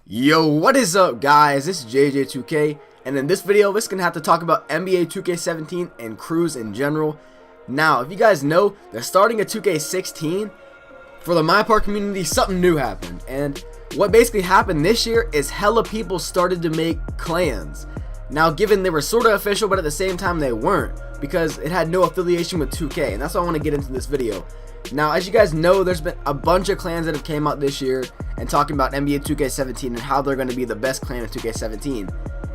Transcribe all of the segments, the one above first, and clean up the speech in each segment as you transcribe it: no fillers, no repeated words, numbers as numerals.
Yo, what is up guys? This is JJ2K, and in this video we're gonna have to talk about NBA 2K17 and crews in general. Now, if you guys know, they're starting a 2K16. For the My Park community, something new happened, and what basically happened this year is hella people started to make clans. Now, given they were sort of official, but at the same time they weren't, because it had no affiliation with 2K, and that's what I want to get into this video. Now, as you guys know, there's been a bunch of clans that have came out this year and talking about NBA 2K17 and how they're going to be the best clan in 2K17.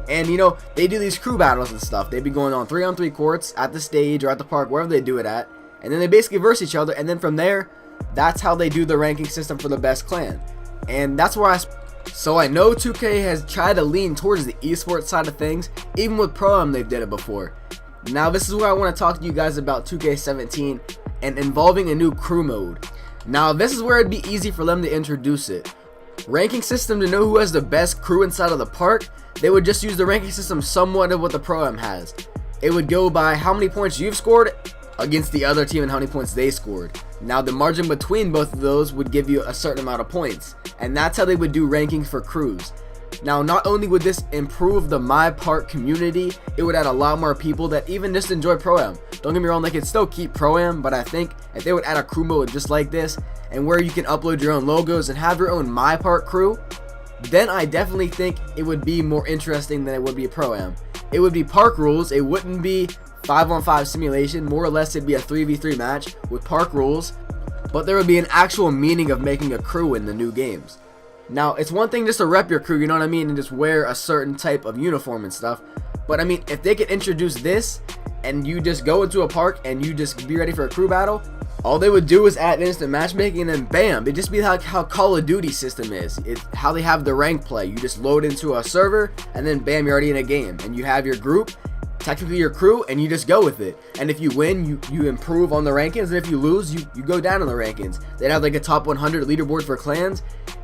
And you know, they do these crew battles and stuff. They be going on 3-on-3 courts at the stage or at the park, wherever they do it at, and then they basically verse each other, and then from there, that's how they do the ranking system for the best clan. And that's where so I know 2K has tried to lean towards the esports side of things. Even with Pro-Am, they've did it before. Now, this is where I want to talk to you guys about 2K17 and involving a new crew mode. Now, this is where it'd be easy for them to introduce it. Ranking system to know who has the best crew inside of the park, they would just use the ranking system somewhat of what the Pro-Am has. It would go by how many points you've scored against the other team and how many points they scored. Now, the margin between both of those would give you a certain amount of points, and that's how they would do rankings for crews. Now, not only would this improve the My Park community, it would add a lot more people that even just enjoy Pro-Am. Don't get me wrong, they could still keep Pro-Am, but I think if they would add a crew mode just like this, and where you can upload your own logos and have your own My Park crew, then I definitely think it would be more interesting than it would be Pro-Am. It would be park rules, it wouldn't be 5-on-5 simulation, more or less it'd be a 3v3 match with park rules, but there would be an actual meaning of making a crew in the new games. Now, it's one thing just to rep your crew, you know what I mean, and just wear a certain type of uniform and stuff, but I mean, if they could introduce this, and you just go into a park and you just be ready for a crew battle, all they would do is add instant matchmaking, and then bam, it'd just be like how Call of Duty system is. It's how they have the rank play. You just load into a server, and then bam, you're already in a game, and you have your group, technically your crew, and you just go with it. And if you win, you improve on the rankings, and if you lose, you go down on the rankings. They'd have like a top 100 leaderboard for clans,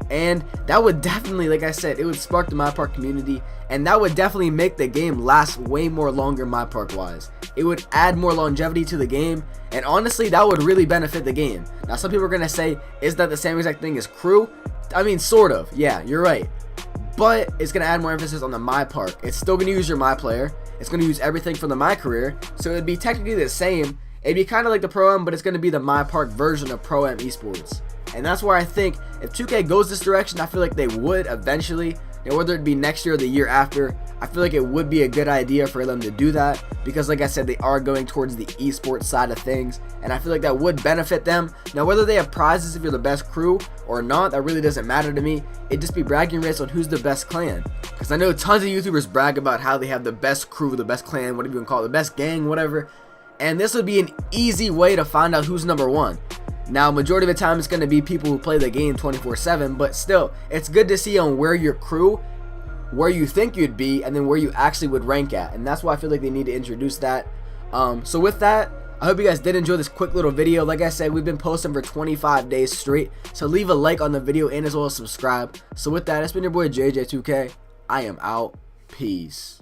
and that would definitely, like I said, it would spark the My Park community, and that would definitely make the game last way more longer My Park wise. It would add more longevity to the game, and honestly, that would really benefit the game. Now, some people are gonna say, is that the same exact thing as crew? I mean, sort of, yeah, you're right, but it's gonna add more emphasis on the My Park. It's still gonna use your My Player, it's gonna use everything from the My Career, so it'd be technically the same. It'd be kind of like the Pro-Am, but it's gonna be the My Park version of Pro-Am esports. And that's where I think if 2K goes this direction, I feel like they would eventually, whether it be next year or the year after, I feel like it would be a good idea for them to do that, because like I said, they are going towards the esports side of things, and I feel like that would benefit them. Now, whether they have prizes if you're the best crew or not, that really doesn't matter to me. It'd just be bragging rights on who's the best clan, because I know tons of YouTubers brag about how they have the best crew, the best clan, whatever you want to call it, the best gang, whatever, and this would be an easy way to find out who's number one. Now, majority of the time it's going to be people who play the game 24/7, but still, it's good to see on where your crew, where you think you'd be, and then where you actually would rank at, and that's why I feel like they need to introduce that. So with that, I hope you guys did enjoy this quick little video. Like I said, we've been posting for 25 days straight, so leave a like on the video and as well as subscribe. So with that, it's been your boy JJ2K. I am out. Peace.